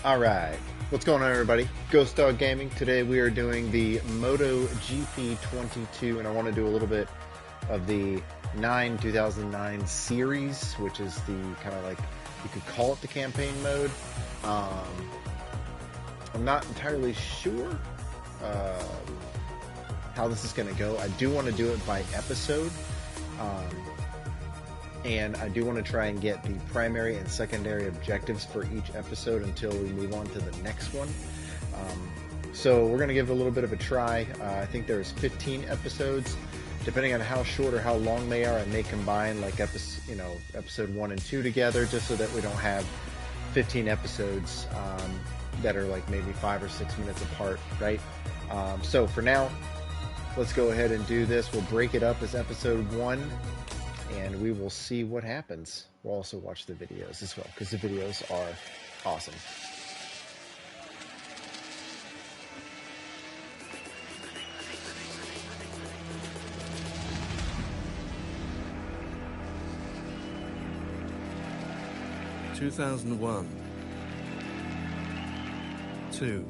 Alright, what's going on everybody? Ghost Dog Gaming. Today we are doing the MotoGP 22 and I want to do a little bit of the 2009 series, which is the kind of like, you could call it the campaign mode. I'm not entirely sure how this is going to go. I do want to do it by episode. And I do want to try and get the primary and secondary objectives for each episode until we move on to the next one. So we're going to give it a little bit of a try. I think there's 15 episodes. Depending on how short or how long they are, I may combine like episode 1 and 2 together, just so that we don't have 15 episodes that are like maybe 5 or 6 minutes apart, right? So for now, let's go ahead and do this. We'll break it up as episode 1. And we will see what happens. We'll also watch the videos as well, because the videos are awesome. (2001), 2,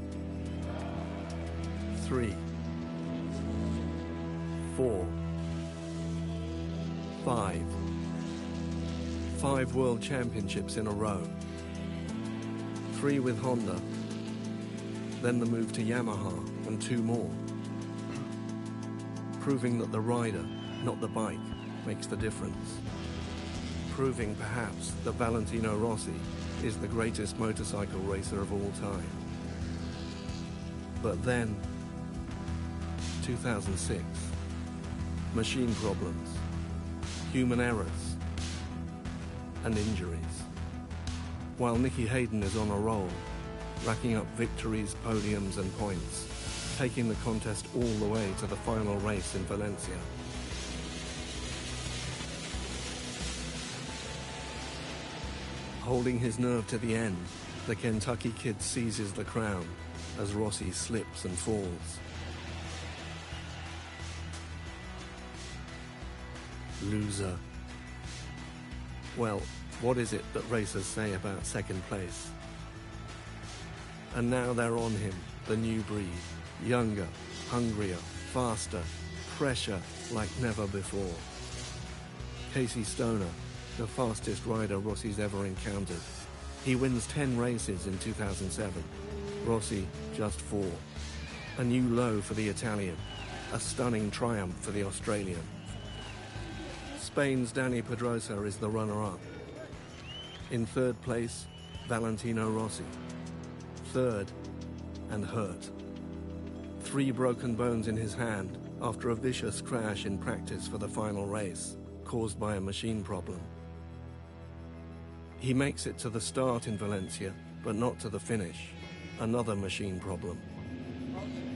3, 4, 5 world championships in a row. 3 with Honda, then the move to Yamaha and 2 more. Proving that the rider, not the bike, makes the difference. Proving perhaps that Valentino Rossi is the greatest motorcycle racer of all time. But then, 2006, machine problems, human errors, and injuries. While Nicky Hayden is on a roll, racking up victories, podiums and points, taking the contest all the way to the final race in Valencia. Holding his nerve to the end, the Kentucky kid seizes the crown as Rossi slips and falls. Loser. Well, what is it that racers say about second place? And now they're on him, the new breed. Younger, hungrier, faster, pressure like never before. Casey Stoner, the fastest rider Rossi's ever encountered. He wins 10 races in 2007. Rossi, just 4. A new low for the Italian. A stunning triumph for the Australian. Spain's Dani Pedrosa is the runner-up. In 3rd place, Valentino Rossi. 3rd, and hurt. 3 broken bones in his hand after a vicious crash in practice for the final race, caused by a machine problem. He makes it to the start in Valencia, but not to the finish. Another machine problem.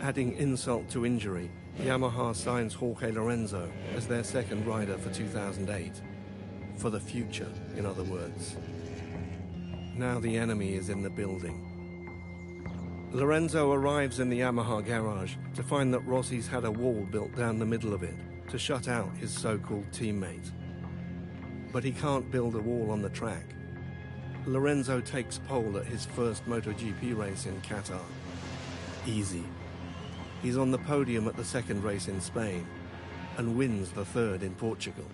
Adding insult to injury, Yamaha signs Jorge Lorenzo as their second rider for 2008. For the future, in other words. Now the enemy is in the building. Lorenzo arrives in the Yamaha garage to find that Rossi's had a wall built down the middle of it to shut out his so-called teammate. But he can't build a wall on the track. Lorenzo takes pole at his first MotoGP race in Qatar. Easy. He's on the podium at the second race in Spain and wins the 3rd in Portugal.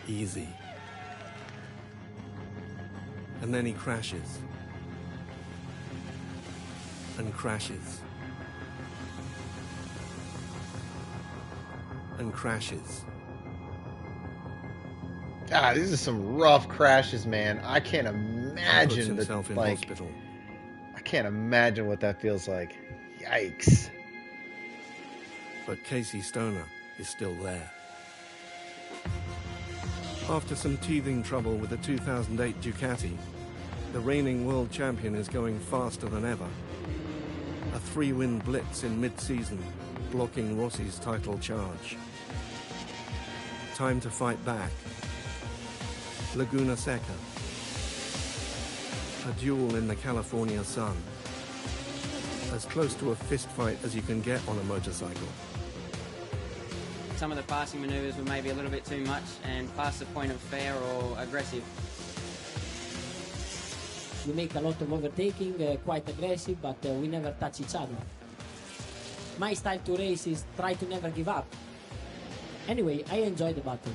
Easy. And then he crashes. And crashes. And crashes. God, these are some rough crashes, man. I can't imagine Puts himself in hospital. I can't imagine what that feels like. Yikes. But Casey Stoner is still there. After some teething trouble with the 2008 Ducati, the reigning world champion is going faster than ever. A 3-win blitz in mid-season, blocking Rossi's title charge. Time to fight back. Laguna Seca. A duel in the California sun. As close to a fist fight as you can get on a motorcycle. Some of the passing manoeuvres were maybe a little bit too much and past the point of fair or aggressive. We make a lot of overtaking, quite aggressive, but we never touch each other. My style to race is try to never give up. Anyway, I enjoy the battle.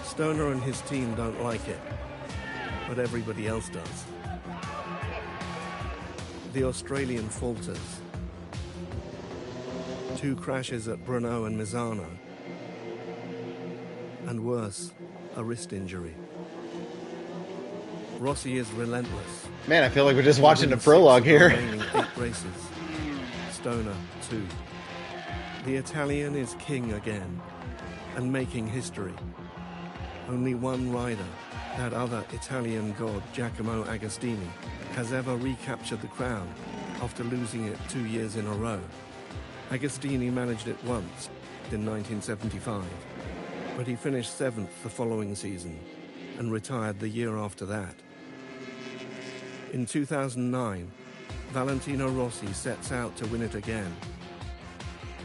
Stoner and his team don't like it, but everybody else does. The Australian falters. 2 crashes at Brno and Misano. And worse, a wrist injury. Rossi is relentless. Man, I feel like we're just watching a prologue here. Remaining 8 races. Stoner 2. The Italian is king again, and making history. Only one rider, that other Italian god Giacomo Agostini, has ever recaptured the crown after losing it 2 years in a row. Agostini managed it once, in 1975, but he finished 7th the following season and retired the year after that. In 2009, Valentino Rossi sets out to win it again.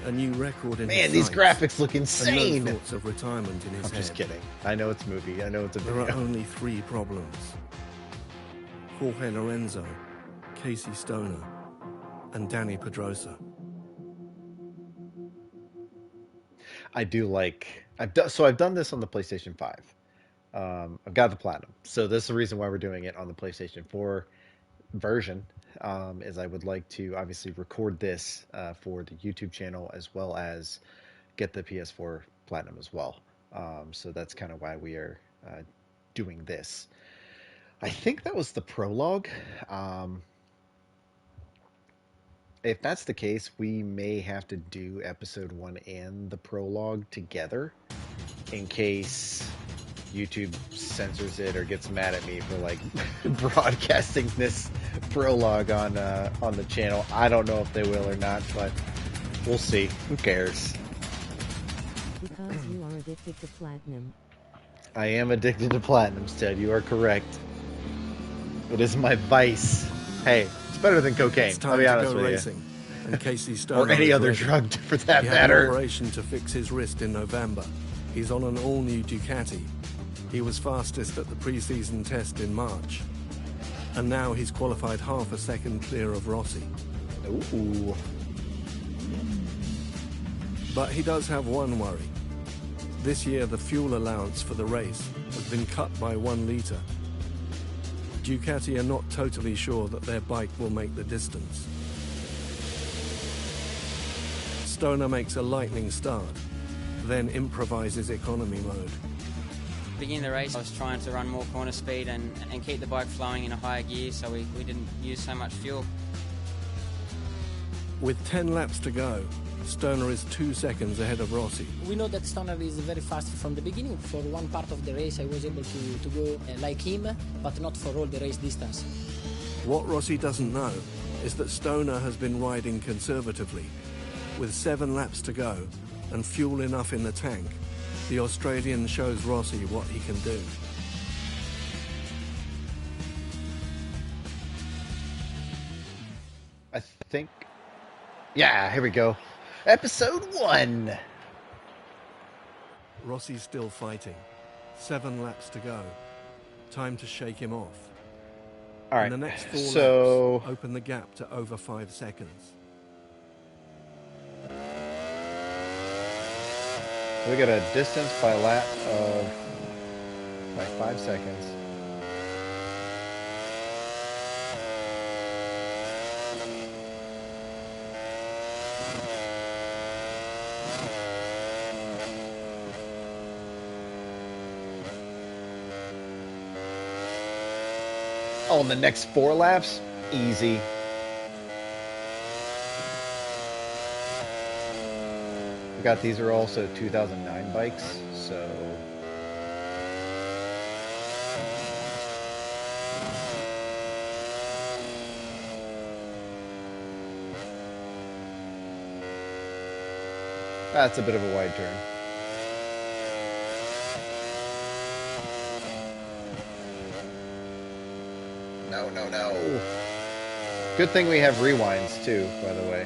A new record in his Man, these sights, graphics look insane. and no thoughts of retirement in his I'm head. just kidding. I know it's a movie. I know it's a There video. are only 3 problems. Jorge Lorenzo, Casey Stoner, and Danny Pedrosa. I do like. I've done this on the PlayStation 5. I've got the Platinum, so this is the reason why we're doing it on the PlayStation 4 version. Is I would like to obviously record this for the YouTube channel as well as get the PS4 Platinum as well. So that's kind of why we are doing this. I think that was the prologue. If that's the case, we may have to do episode 1 and the prologue together in case YouTube censors it or gets mad at me for like broadcasting this prologue on the channel. I don't know if they will or not, but we'll see. Who cares? Because you are addicted to platinum. I am addicted to platinums, Ted. You are correct. It is my vice. Hey, it's better than cocaine. It's time I'll be to honest go with racing. And Casey you. Stoner Or any is other ready. drug for that He had an matter. operation to fix his wrist in November. He's on an all-new Ducati. He was fastest at the pre-season test in March. And now he's qualified half a second clear of Rossi. Ooh. But he does have one worry. This year the fuel allowance for the race has been cut by 1 litre. Ducati are not totally sure that their bike will make the distance. Stoner makes a lightning start, then improvises economy mode. Beginning the race, I was trying to run more corner speed and keep the bike flowing in a higher gear so we didn't use so much fuel. With 10 laps to go, Stoner is 2 seconds ahead of Rossi. We know that Stoner is very fast from the beginning. For one part of the race, I was able to go like him, but not for all the race distance. What Rossi doesn't know is that Stoner has been riding conservatively. With 7 laps to go and fuel enough in the tank, the Australian shows Rossi what he can do. I think. Yeah, here we go. Episode 1. Rossi's still fighting. 7 laps to go. Time to shake him off. All right. In the next 4 so laps, open the gap to over 5 seconds. we got a distance by lap of like 5 seconds. Oh, in the next 4 laps, easy. Forgot these are also 2009 bikes, so that's a bit of a wide turn. No, no, no. Good thing we have rewinds too, by the way.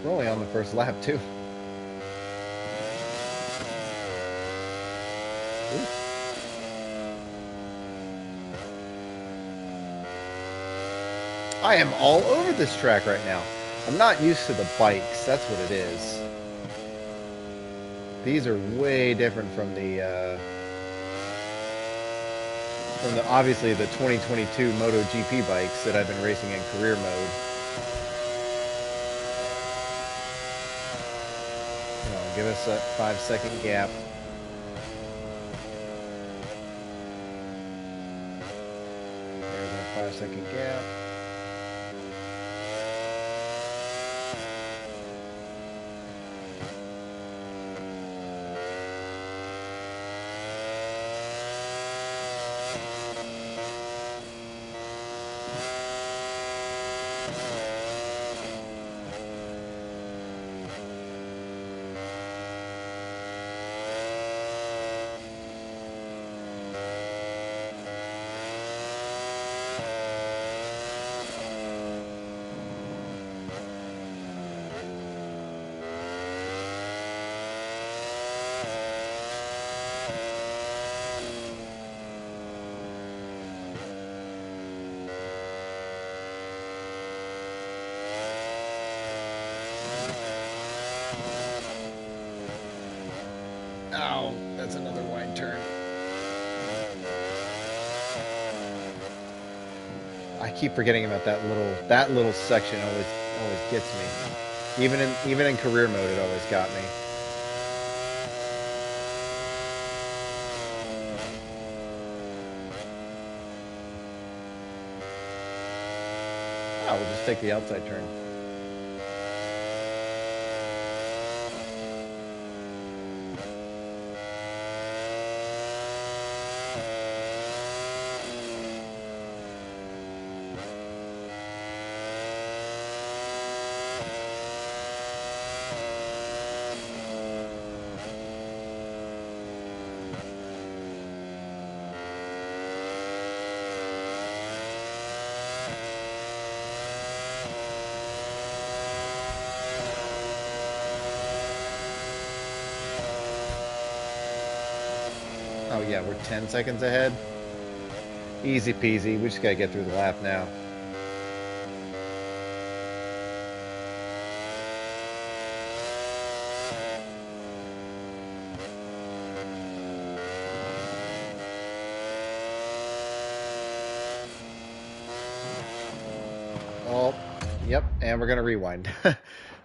We're only on the first lap, too. Ooh. I am all over this track right now. I'm not used to the bikes. That's what it is. These are way different from the obviously the 2022 MotoGP bikes that I've been racing in career mode. Give us a 5-second gap. There's a 5-second gap. Ow, that's another wide turn. I keep forgetting about that little section always gets me. Even in career mode it always got me. Oh, we'll just take the outside turn. Oh yeah, we're 10 seconds ahead. Easy peasy. We just gotta get through the lap now. Oh, yep, and we're gonna rewind.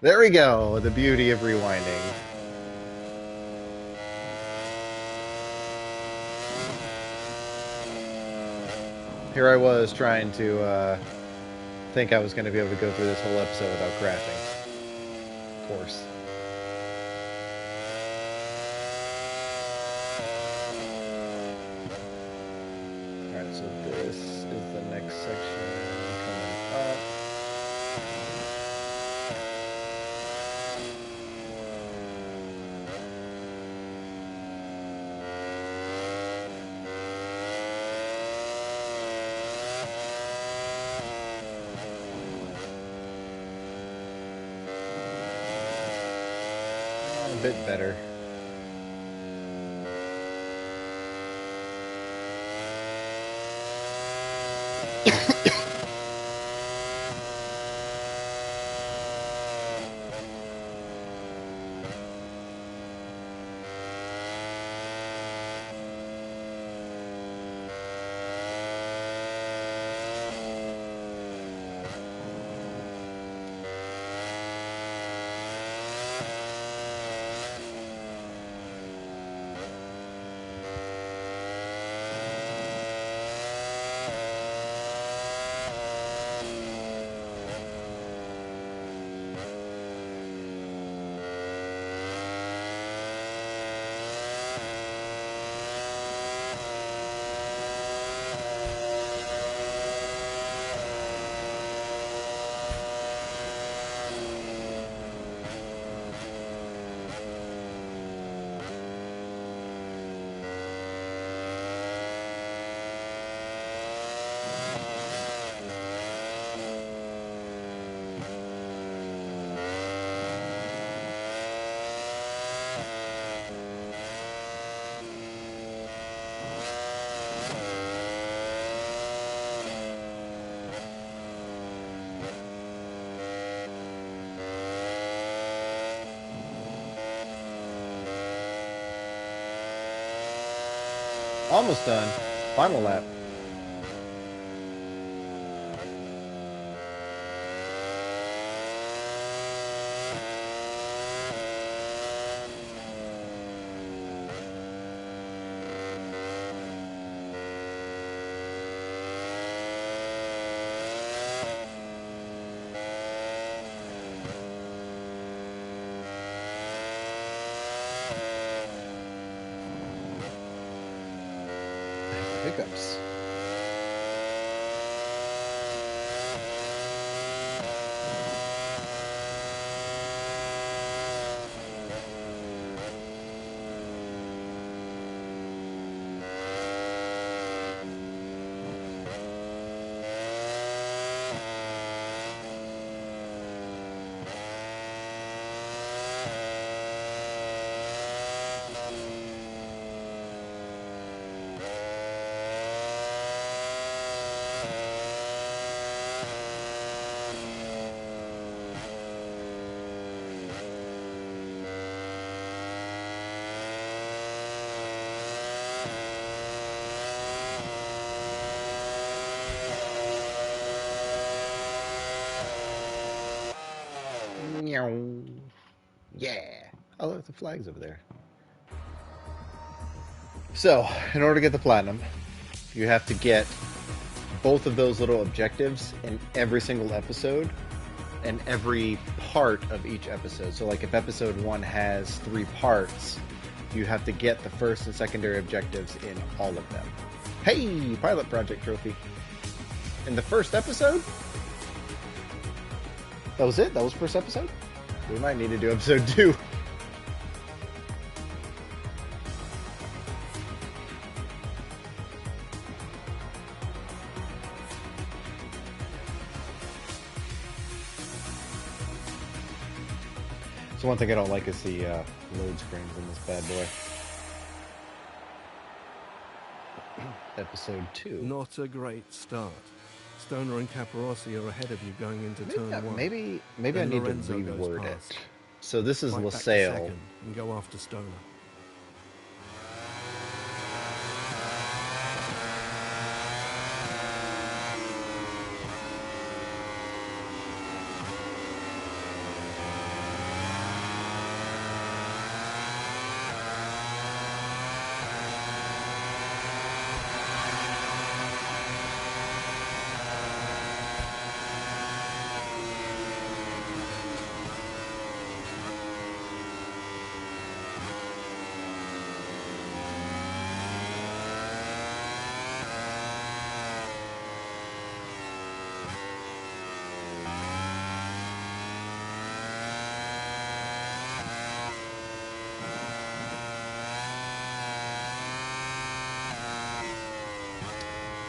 There we go, the beauty of rewinding. Here I was trying to think I was going to be able to go through this whole episode without crashing. Of course. Alright, so this is the next section coming up. A bit better. Almost done. Final lap. Hiccups. Yeah. Oh, look, the flag's over there. So, in order to get the platinum, you have to get both of those little objectives in every single episode and every part of each episode. So, like, if episode 1 has 3 parts, you have to get the first and secondary objectives in all of them. Hey, pilot project trophy. In the first episode? That was it? That was the first episode? We might need to do episode 2. So one thing I don't like is the load screens in this bad boy. Episode 2. Not a great start. Stoner and Caparossi are ahead of you going into turn 1. Maybe Then I need Lorenzo to goes reword past. it. So this is Fight back to Losail. second and go after Stoner.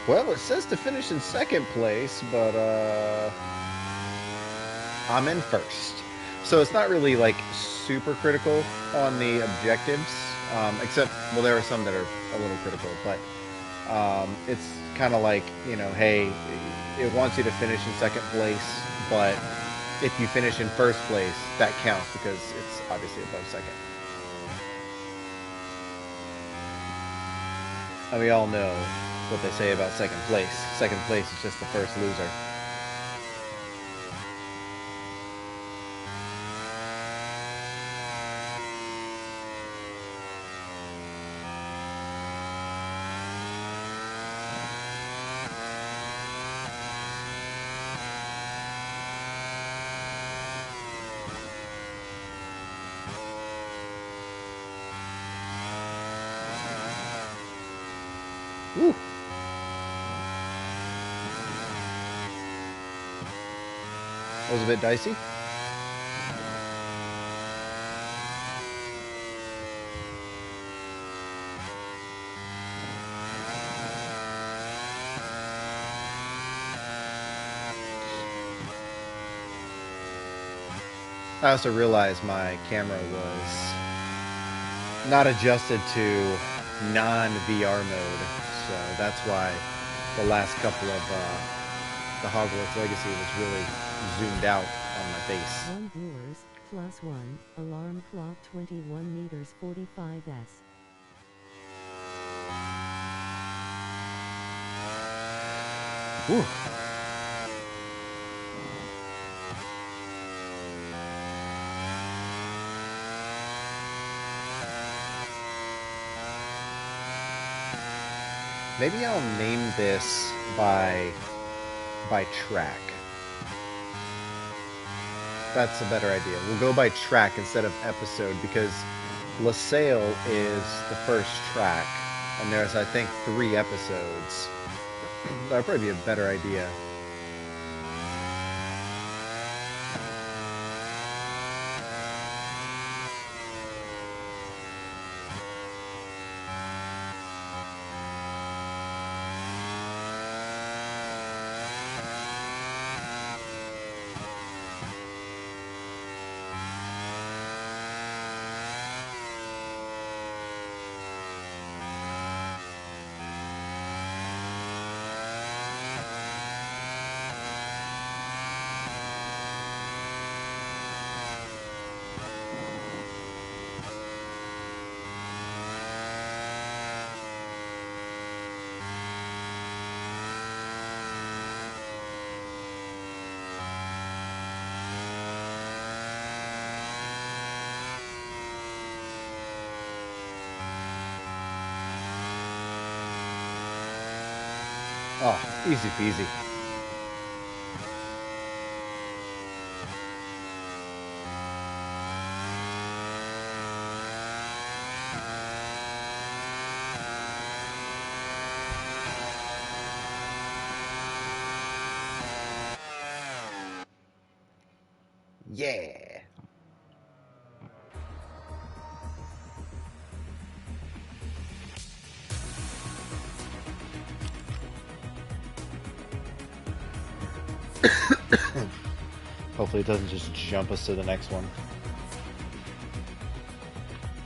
Well, it says to finish in second place, but I'm in first. So it's not really like super critical on the objectives, except, well, there are some that are a little critical, but it's kind of like, you know, hey, it wants you to finish in second place, but if you finish in first place, that counts because it's obviously above second. And we all know what they say about second place. Second place is just the first loser. Woo! That was a bit dicey. I also realized my camera was not adjusted to non-VR mode, so that's why the last couple of the Hogwarts Legacy was really zoomed out on my face. 1 viewers, +1, alarm clock 21 meters 45s. Whew. Maybe I'll name this by track. That's a better idea. We'll go by track instead of episode because Losail is the first track, and there's, I think, 3 episodes. That'd probably be a better idea. Oh, easy peasy. Yeah. Hopefully it doesn't just jump us to the next one.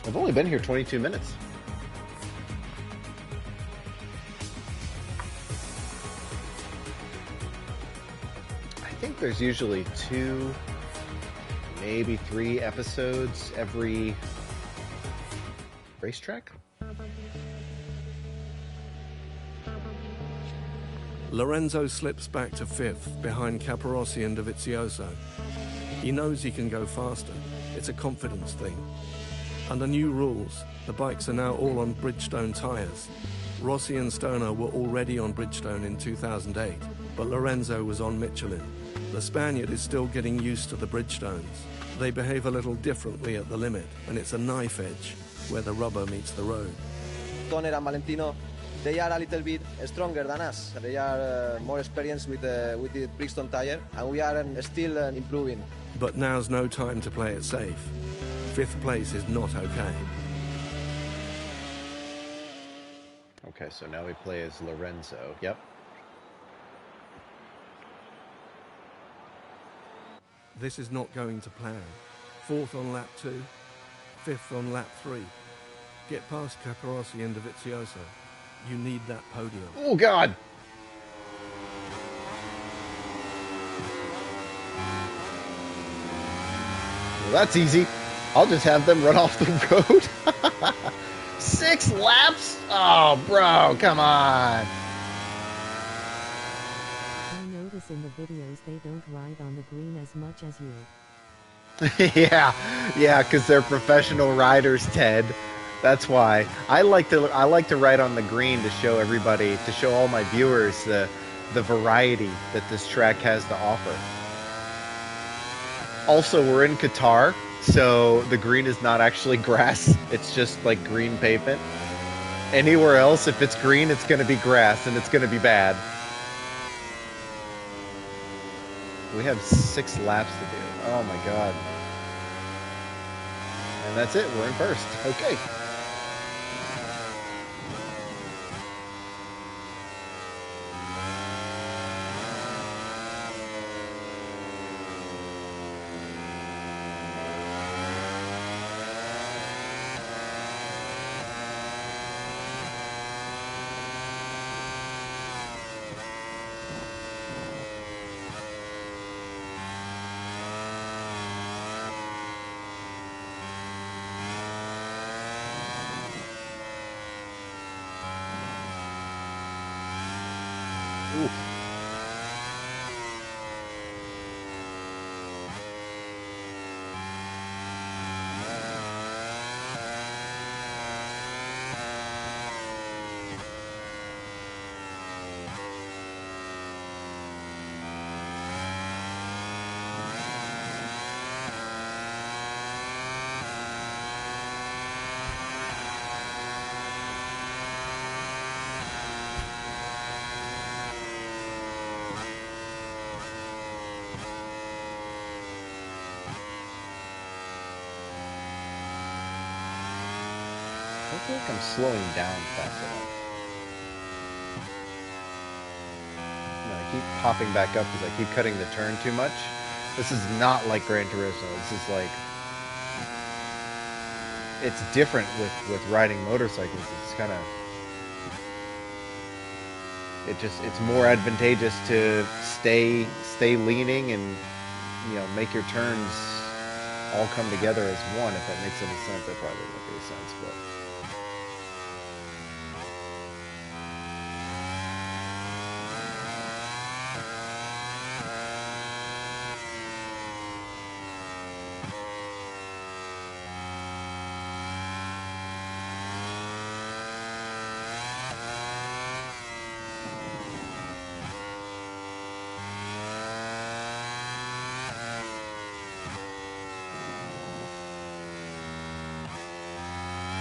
I've only been here 22 minutes. I think there's usually 2, maybe 3 episodes every racetrack. Lorenzo slips back to 5th behind Capirossi and Dovizioso. He knows he can go faster. It's a confidence thing. Under new rules, the bikes are now all on Bridgestone tyres. Rossi and Stoner were already on Bridgestone in 2008, but Lorenzo was on Michelin. The Spaniard is still getting used to the Bridgestones. They behave a little differently at the limit, and it's a knife edge where the rubber meets the road. Stoner and Valentino, they are a little bit stronger than us. They are more experienced with the Bridgestone tire, and we are still improving. But now's no time to play it safe. 5th place is not okay. Okay, so now we play as Lorenzo. Yep. This is not going to plan. 4th on lap 2, 5th on lap 3. Get past Capirossi and Dovizioso. You need that podium. Oh, God! Well, that's easy. I'll just have them run off the road. 6 laps? Oh, bro, come on. I notice in the videos they don't ride on the green as much as you. yeah, because they're professional riders, Ted. That's why I like to ride on the green to show everybody, to show all my viewers the variety that this track has to offer. Also, we're in Qatar, so the green is not actually grass. It's just like green pavement. Anywhere else, if it's green, it's going to be grass, and it's going to be bad. We have 6 laps to do. Oh my God. And that's it. We're in first. Okay. Oof. don't think I'm slowing down fast enough. No, I keep popping back up because I keep cutting the turn too much. This is not like Gran Turismo. This is like... It's different with riding motorcycles. It's kind of... It's more advantageous to stay leaning and, you know, make your turns all come together as one, if that makes any sense. That probably doesn't make any sense, but...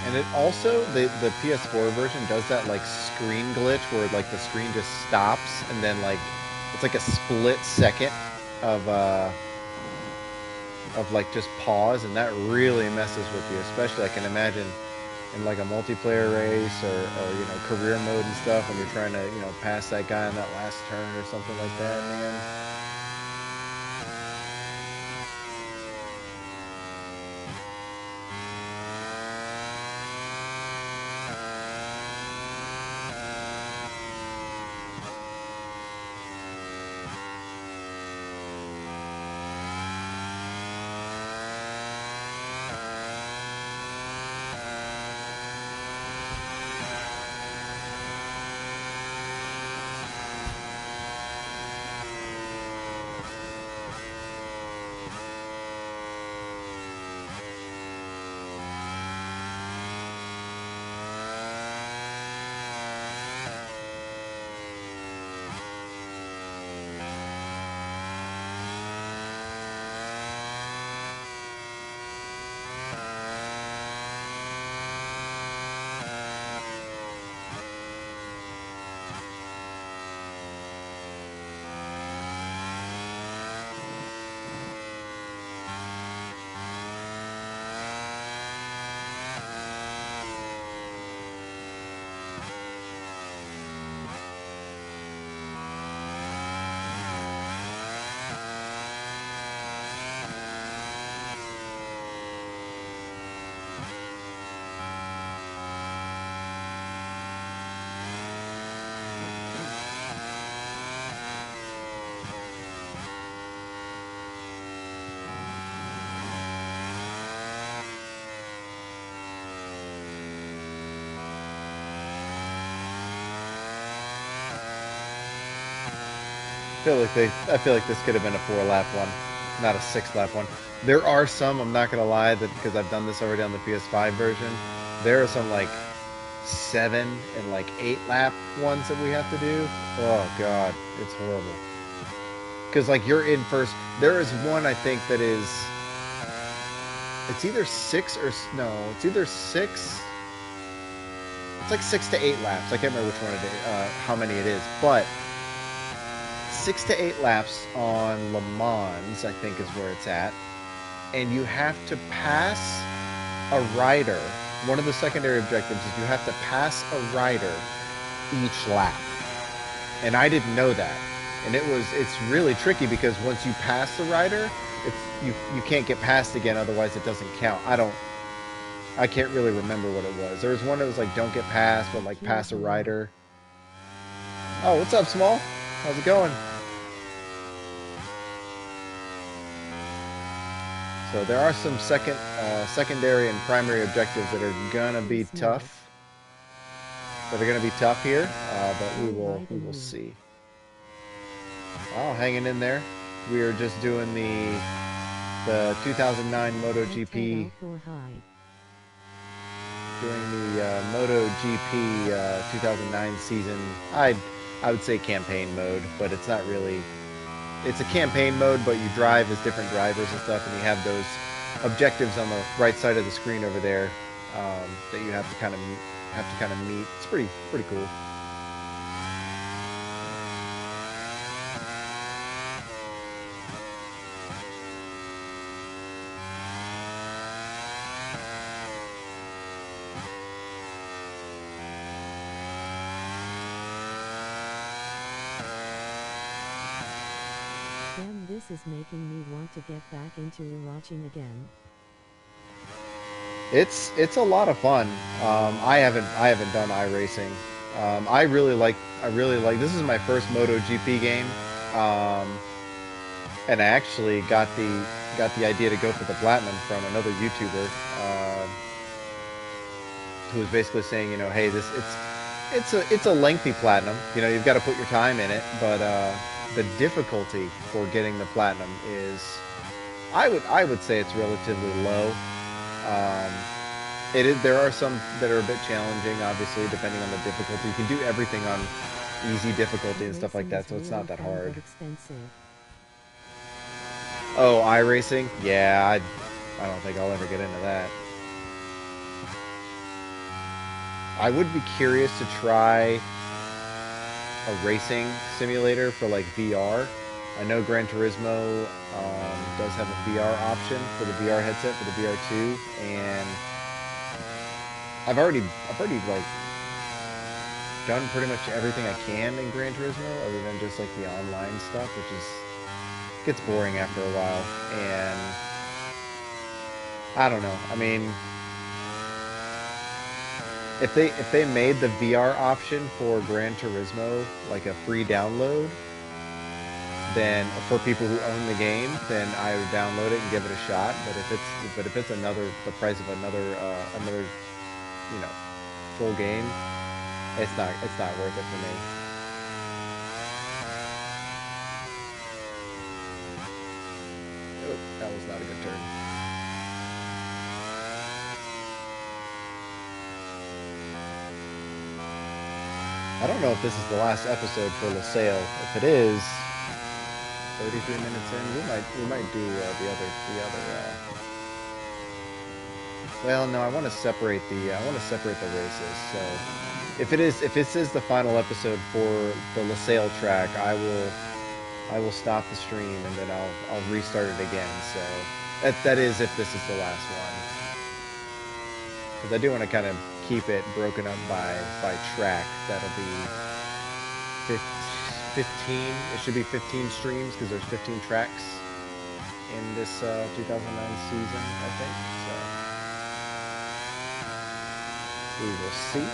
And it also, the PS4 version does that like screen glitch where like the screen just stops and then like it's like a split second of like just pause, and that really messes with you, especially I can imagine in like a multiplayer race or you know, career mode and stuff when you're trying to, you know, pass that guy in that last turn or something like that, man. I feel like this could have been a 4-lap one, not a 6-lap one. There are some, I'm not gonna lie, that because I've done this already on the PS5 version, there are some like 7 and like 8-lap ones that we have to do. Oh god, it's horrible. Because like you're in first. There is one I think that is. It's either 6 or no. It's either 6. It's like 6 to 8 laps. I can't remember which one it is, how many it is, but 6 to 8 laps on Le Mans, I think, is where it's at. And you have to pass a rider. One of the secondary objectives is you have to pass a rider each lap. And I didn't know that. And it's really tricky because once you pass the rider, you can't get past again, otherwise it doesn't count. I can't really remember what it was. There was one that was like, don't get past, but like pass a rider. Oh, what's up, Small? How's it going? So there are some secondary and primary objectives that are gonna be tough. That are gonna be tough here, but we will see. Oh, hanging in there. We are just doing the 2009 MotoGP. Doing the MotoGP 2009 season. I would say campaign mode, but it's not really. It's a campaign mode, but you drive as different drivers and stuff, and you have those objectives on the right side of the screen over there that you have to kind of meet. It's pretty cool. This is making me want to get back into watching again. It's a lot of fun. I haven't done iRacing. I really like this is my first MotoGP game. And I actually got the idea to go for the platinum from another YouTuber who was basically saying, you know, hey, it's a lengthy platinum. You know, you've got to put your time in it, but the difficulty for getting the platinum is, I would say it's relatively low. There are some that are a bit challenging, obviously, depending on the difficulty. You can do everything on easy difficulty and stuff like that, so it's not that hard. Oh, iRacing? Yeah, I don't think I'll ever get into that. I would be curious to try a racing simulator for like VR. I know Gran Turismo does have a VR option for the VR headset for the VR2, and I've already like done pretty much everything I can in Gran Turismo, other than just like the online stuff, which gets boring after a while. And I don't know. I mean, if they made the VR option for Gran Turismo like a free download, then for people who own the game, then I would download it and give it a shot. But if it's the price of another you know, full game, it's not worth it for me. Oh, that was not a good turn. I don't know if this is the last episode for Losail. If it is, 33 minutes in, we might do the other. Well, no, I want to separate the races. So if this is the final episode for the Losail track, I will stop the stream and then I'll restart it again. So that is if this is the last one, because I do want to kind of keep it broken up by track. That'll be 15. It should be 15 streams because there's 15 tracks in this 2009 season, I think. So we will see.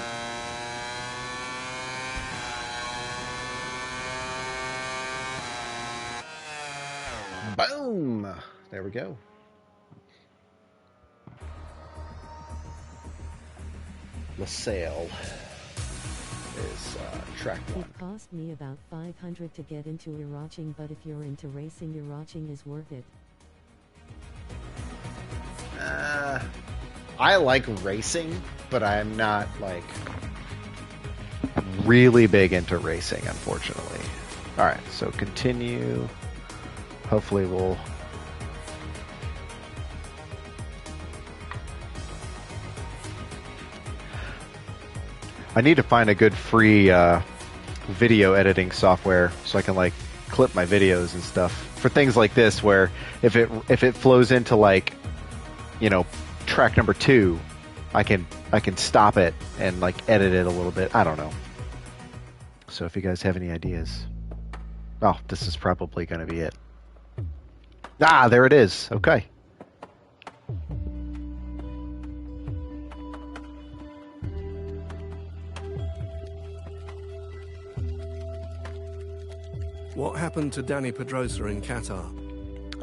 Boom! There we go. Losail is track 1. It cost me about 500 to get into iRacing, but if you're into racing, iRacing is worth it. I like racing, but I'm not like really big into racing, unfortunately. Alright, so continue. Hopefully we'll... I need to find a good free video editing software so I can like clip my videos and stuff for things like this, where if it flows into like, you know, track number 2, I can stop it and like edit it a little bit. I don't know. So if you guys have any ideas. Oh, this is probably going to be it. Ah, there it is. Okay. What happened to Dani Pedrosa in Qatar?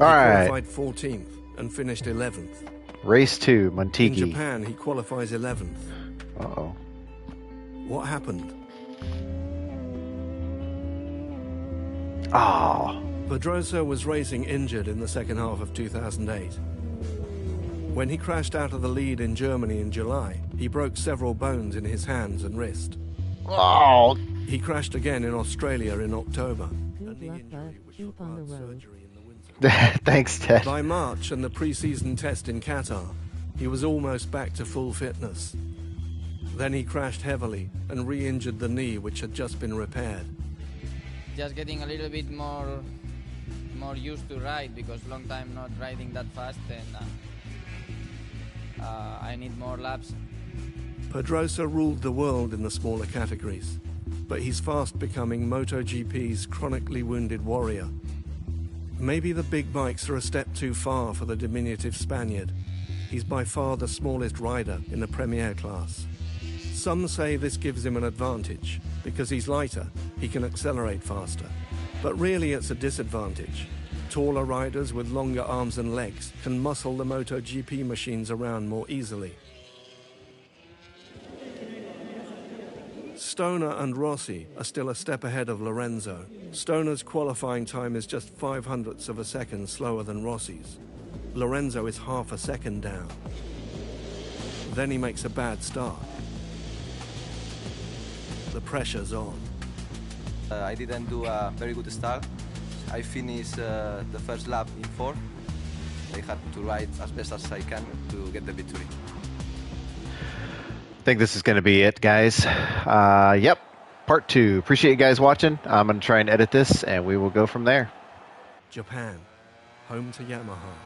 All right. He qualified 14th and finished 11th. Race 2, Montigi. In Japan, he qualifies 11th. Uh-oh. What happened? Oh. Pedrosa was racing injured in the second half of 2008. When he crashed out of the lead in Germany in July, he broke several bones in his hands and wrist. Oh. He crashed again in Australia in October. Good luck, bud. Keep on the road. Thanks, Ted. By March and the pre-season test in Qatar, he was almost back to full fitness. Then he crashed heavily and re-injured the knee, which had just been repaired. Just getting a little bit more used to ride, because long time not riding that fast, and I need more laps. Pedrosa ruled the world in the smaller categories, but he's fast becoming MotoGP's chronically wounded warrior. Maybe the big bikes are a step too far for the diminutive Spaniard. He's by far the smallest rider in the Premier class. Some say this gives him an advantage. Because he's lighter, he can accelerate faster. But really it's a disadvantage. Taller riders with longer arms and legs can muscle the MotoGP machines around more easily. Stoner and Rossi are still a step ahead of Lorenzo. Stoner's qualifying time is just 0.05 of a second slower than Rossi's. Lorenzo is half a second down. Then he makes a bad start. The pressure's on. I didn't do a very good start. I finished the first lap in 4th. I had to ride as best as I can to get the victory. I think this is going to be it, guys. Yep, part 2. Appreciate you guys watching. I'm going to try and edit this, and we will go from there. Japan, home to Yamaha.